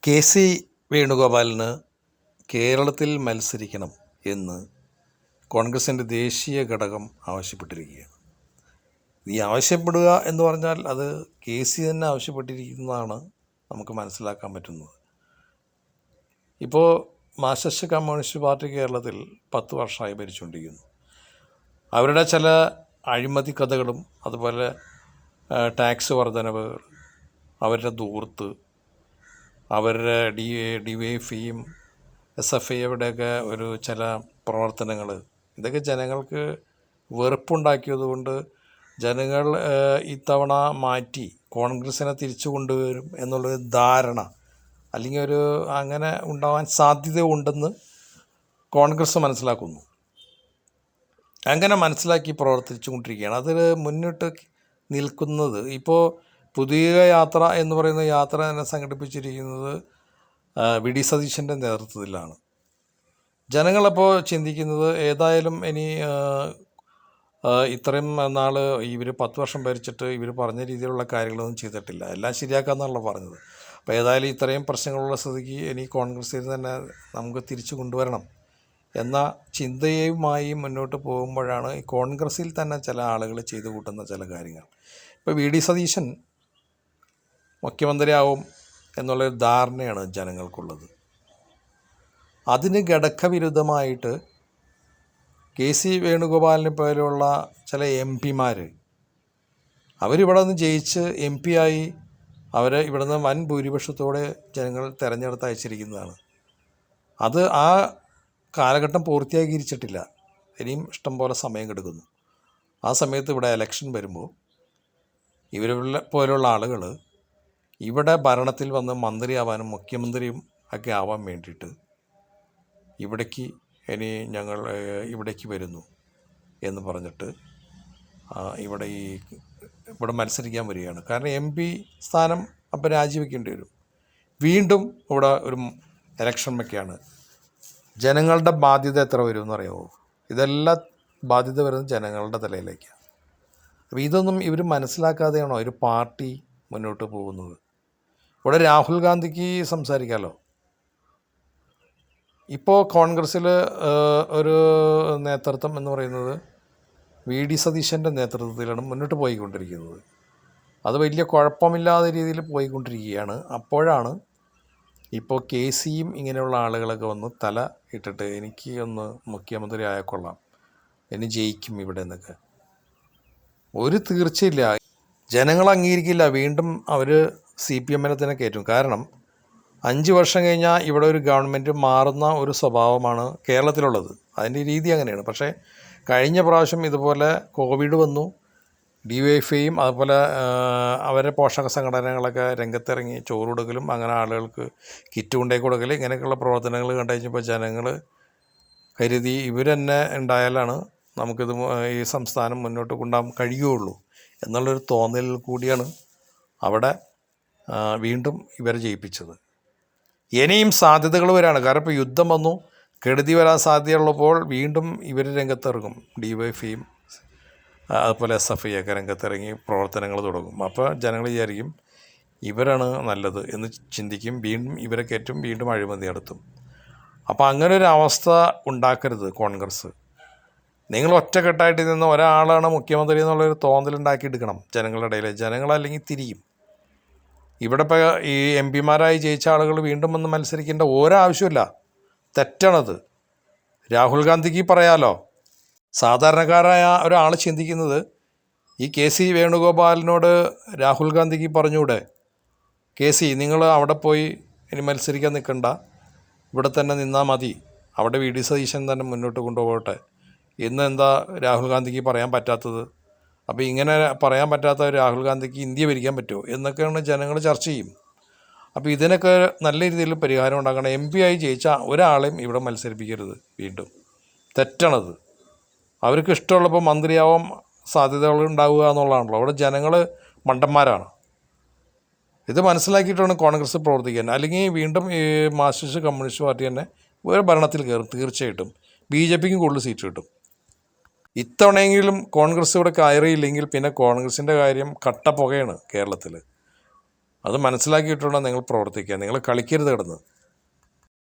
K C വേണുഗോപാലിന് കേരളത്തിൽ മത്സരിക്കണം എന്ന് കോൺഗ്രസിൻ്റെ ദേശീയ ഘടകം ആവശ്യപ്പെട്ടിരിക്കുകയാണ്. ഈ ആവശ്യപ്പെടുക എന്ന് പറഞ്ഞാൽ അത് കെ സി തന്നെ ആവശ്യപ്പെട്ടിരിക്കുന്നതാണ് നമുക്ക് മനസ്സിലാക്കാൻ പറ്റുന്നത്. ഇപ്പോൾ മാർക്സിസ്റ്റ് കമ്മ്യൂണിസ്റ്റ് പാർട്ടി കേരളത്തിൽ 10 വർഷമായി ഭരിച്ചുകൊണ്ടിരിക്കുന്നു. അവരുടെ ചില അഴിമതി കഥകളും അതുപോലെ ടാക്സ് വർധനവുകൾ, അവരുടെ ദൂർത്ത്, അവരുടെ DYFIയും SFIയുടെയൊക്കെ ഒരു ചില പ്രവർത്തനങ്ങൾ, ഇതൊക്കെ ജനങ്ങൾക്ക് വെറുപ്പുണ്ടാക്കിയതുകൊണ്ട് ജനങ്ങൾ ഇത്തവണ മാറ്റി കോൺഗ്രസിനെ തിരിച്ചു കൊണ്ടുവരും എന്നുള്ളൊരു ധാരണ, അല്ലെങ്കിൽ ഒരു അങ്ങനെ ഉണ്ടാവാൻ സാധ്യത ഉണ്ടെന്ന് കോൺഗ്രസ് മനസ്സിലാക്കുന്നു. അങ്ങനെ മനസ്സിലാക്കി പ്രവർത്തിച്ചു കൊണ്ടിരിക്കുകയാണ്. അതിൽ മുന്നിട്ട് നിൽക്കുന്നത് ഇപ്പോൾ പുതിയ യാത്ര എന്ന് പറയുന്ന യാത്ര തന്നെ സംഘടിപ്പിച്ചിരിക്കുന്നത് VD സതീശൻ്റെ നേതൃത്വത്തിലാണ്. ജനങ്ങളപ്പോൾ ചിന്തിക്കുന്നത് ഏതായാലും ഇനി ഇത്രയും നാൾ ഇവർ 10 വർഷം ഭരിച്ചിട്ട് ഇവർ പറഞ്ഞ രീതിയിലുള്ള കാര്യങ്ങളൊന്നും ചെയ്തിട്ടില്ല, എല്ലാം ശരിയാക്കാമെന്നാണല്ലോ പറഞ്ഞത്. അപ്പോൾ ഏതായാലും ഇത്രയും പ്രശ്നങ്ങളുള്ള സ്ഥിതിക്ക് ഇനി കോൺഗ്രസ്സിൽ തന്നെ നമുക്ക് തിരിച്ചു കൊണ്ടുവരണം എന്ന ചിന്തയുമായി മുന്നോട്ട് പോകുമ്പോഴാണ് ഈ കോൺഗ്രസ്സിൽ തന്നെ ചില ആളുകൾ ചെയ്തു കൂട്ടുന്ന ചില കാര്യങ്ങൾ. ഇപ്പോൾ VD സതീശൻ മുഖ്യമന്ത്രിയാവും എന്നുള്ളൊരു ധാരണയാണ് ജനങ്ങൾക്കുള്ളത്. അതിന് ഘടകവിരുദ്ധമായിട്ട് കെ സി വേണുഗോപാലിനെ പോലെയുള്ള ചില MP-മാർ അവരിവിടെ നിന്ന് ജയിച്ച് MP ആയി അവരെ ഇവിടെ നിന്ന് വൻ ഭൂരിപക്ഷത്തോടെ ജനങ്ങൾ തിരഞ്ഞെടുത്ത് അയച്ചിരിക്കുന്നതാണ്. അത് ആ കാലഘട്ടം പൂർത്തിയാക്കിയിരിച്ചിട്ടില്ല, ഇനിയും ഇഷ്ടംപോലെ സമയം കിടക്കുന്നു. ആ സമയത്ത് ഇവിടെ ഇലക്ഷൻ വരുമ്പോൾ ഇവരെ പോലുള്ള ആളുകൾ ഇവിടെ ഭരണത്തിൽ വന്ന് മന്ത്രിയാവാനും മുഖ്യമന്ത്രിയും ഒക്കെ ആവാൻ വേണ്ടിയിട്ട് ഇവിടേക്ക് ഇനി ഞങ്ങൾ ഇവിടേക്ക് വരുന്നു എന്ന് പറഞ്ഞിട്ട് ഇവിടെ മത്സരിക്കാൻ വരികയാണ്. കാരണം MP സ്ഥാനം അപ്പം രാജിവെക്കേണ്ടി വരും. വീണ്ടും ഇവിടെ ഒരു ഇലക്ഷൻ വയ്ക്കുകയാണ്. ജനങ്ങളുടെ ബാധ്യത എത്ര വരുമെന്ന് അറിയാമോ? ഇതെല്ലാം ബാധ്യത വരുന്നത് ജനങ്ങളുടെ തലയിലേക്കാണ്. അപ്പോൾ ഇതൊന്നും ഇവർ മനസ്സിലാക്കാതെയാണോ ഒരു പാർട്ടി മുന്നോട്ട് പോകുന്നത്? ഇവിടെ രാഹുൽ ഗാന്ധിക്ക് സംസാരിക്കാമല്ലോ. ഇപ്പോൾ കോൺഗ്രസ്സിൽ ഒരു നേതൃത്വം എന്ന് പറയുന്നത് VD സതീശൻ്റെ നേതൃത്വത്തിലാണ് മുന്നോട്ട് പോയിക്കൊണ്ടിരിക്കുന്നത്. അത് വലിയ കുഴപ്പമില്ലാത്ത രീതിയിൽ പോയിക്കൊണ്ടിരിക്കുകയാണ്. അപ്പോഴാണ് ഇപ്പോൾ കെ സിയും ഇങ്ങനെയുള്ള ആളുകളൊക്കെ വന്ന് തല ഇട്ടിട്ട് എനിക്ക് ഒന്ന് മുഖ്യമന്ത്രി ആയാൽ ഇനി ജയിക്കും ഇവിടെ എന്നൊക്കെ. ഒരു തീർച്ചയില്ല, ജനങ്ങൾ അംഗീകരിക്കില്ല. വീണ്ടും അവർ CPM-നെ തന്നെ കയറ്റും. കാരണം 5 വർഷം കഴിഞ്ഞാൽ ഇവിടെ ഒരു ഗവൺമെൻറ് മാറുന്ന ഒരു സ്വഭാവമാണ് കേരളത്തിലുള്ളത്. അതിൻ്റെ രീതി അങ്ങനെയാണ്. പക്ഷേ കഴിഞ്ഞ പ്രാവശ്യം ഇതുപോലെ കോവിഡ് വന്നു, DYFIയും അതുപോലെ അവരെ പോഷക സംഘടനകളൊക്കെ രംഗത്തിറങ്ങി ചോറ് കൊടുക്കലും അങ്ങനെ ആളുകൾക്ക് കിറ്റ് കൊണ്ടേ കൊടുക്കൽ ഇങ്ങനെയൊക്കെയുള്ള പ്രവർത്തനങ്ങൾ കണ്ടു കഴിഞ്ഞപ്പോൾ ജനങ്ങൾ കരുതി ഇവർ തന്നെ ഉണ്ടായാലാണ് നമുക്കിത് ഈ സംസ്ഥാനം മുന്നോട്ട് കൊണ്ടുപോകാൻ കഴിയുകയുള്ളൂ എന്നുള്ളൊരു തോന്നലിൽ കൂടിയാണ് അവിടെ വീണ്ടും ഇവരെ ജയിപ്പിച്ചത്. ഇനിയും സാധ്യതകൾ വരാണ്. കാരണം ഇപ്പോൾ യുദ്ധം വന്നു, കെടുതി വരാൻ സാധ്യതയുള്ളപ്പോൾ വീണ്ടും ഇവർ രംഗത്തിറങ്ങും. DYFIയും അതുപോലെ SFI ഒക്കെ രംഗത്തിറങ്ങി പ്രവർത്തനങ്ങൾ തുടങ്ങും. അപ്പോൾ ജനങ്ങൾ വിചാരിക്കും ഇവരാണ് നല്ലത് എന്ന് ചിന്തിക്കും. വീണ്ടും ഇവരെ കയറ്റും, വീണ്ടും അഴിമതി നടത്തും. അപ്പോൾ അങ്ങനെ ഒരു അവസ്ഥ ഉണ്ടാക്കരുത് കോൺഗ്രസ്. നിങ്ങൾ ഒറ്റക്കെട്ടായിട്ട് നിന്ന് ഒരാളാണ് മുഖ്യമന്ത്രി എന്നുള്ളൊരു തോന്നലുണ്ടാക്കിയെടുക്കണം ജനങ്ങളുടെ ഇടയിൽ. ജനങ്ങളല്ലെങ്കിൽ തിരിയും. ഇവിടെ ഇപ്പോൾ ഈ MP-മാരായി ജയിച്ച ആളുകൾ വീണ്ടും വന്ന് മത്സരിക്കേണ്ട ഒരാവശ്യമില്ല, തെറ്റാണത്. രാഹുൽ ഗാന്ധിക്ക് പറയാലോ. സാധാരണക്കാരായ ഒരാൾ ചിന്തിക്കുന്നത് ഈ കെ സി വേണുഗോപാലിനോട് രാഹുൽ ഗാന്ധിക്ക് പറഞ്ഞൂടെ, കെ സി നിങ്ങൾ അവിടെ പോയി ഇനി മത്സരിക്കാൻ നിൽക്കണ്ട, ഇവിടെ തന്നെ നിന്നാൽ മതി, അവിടെ VD സതീശൻ തന്നെ മുന്നോട്ട് കൊണ്ടുപോകട്ടെ എന്ന് എന്താ രാഹുൽ ഗാന്ധിക്ക് പറയാൻ പറ്റാത്തത്? അപ്പോൾ ഇങ്ങനെ പറയാൻ പറ്റാത്ത രാഹുൽ ഗാന്ധിക്ക് ഇന്ത്യ ഭരിക്കാൻ പറ്റുമോ എന്നൊക്കെയാണ് ജനങ്ങൾ ചർച്ച ചെയ്യും. അപ്പോൾ ഇതിനൊക്കെ നല്ല രീതിയിൽ പരിഹാരം ഉണ്ടാക്കണം. MP ആയി ജയിച്ച ഒരാളെയും ഇവിടെ മത്സരിപ്പിക്കരുത് വീണ്ടും, തെറ്റാണത്. അവർക്ക് ഇഷ്ടമുള്ളപ്പോൾ മന്ത്രിയാവാൻ സാധ്യതകൾ ഉണ്ടാവുക എന്നുള്ളതാണല്ലോ. അവിടെ ജനങ്ങൾ മണ്ടന്മാരാണ്. ഇത് മനസ്സിലാക്കിയിട്ടാണ് കോൺഗ്രസ് പ്രവർത്തിക്കാൻ. അല്ലെങ്കിൽ വീണ്ടും ഈ മാർക്സിസ്റ്റ് കമ്മ്യൂണിസ്റ്റ് പാർട്ടി തന്നെ ഒരു ഭരണത്തിൽ കയറും തീർച്ചയായിട്ടും. BJPക്കും കൂടുതൽ സീറ്റ് കിട്ടും. ഇത്തവണയെങ്കിലും കോൺഗ്രസ് ഇവിടെ കയറിയില്ലെങ്കിൽ പിന്നെ കോൺഗ്രസിൻ്റെ കാര്യം കട്ടപ്പുകയാണ് കേരളത്തിൽ. അത് മനസ്സിലാക്കിയിട്ടുള്ള നിങ്ങൾ പ്രവർത്തിക്കുക. നിങ്ങൾ കളിക്കരുത് കിടന്ന്.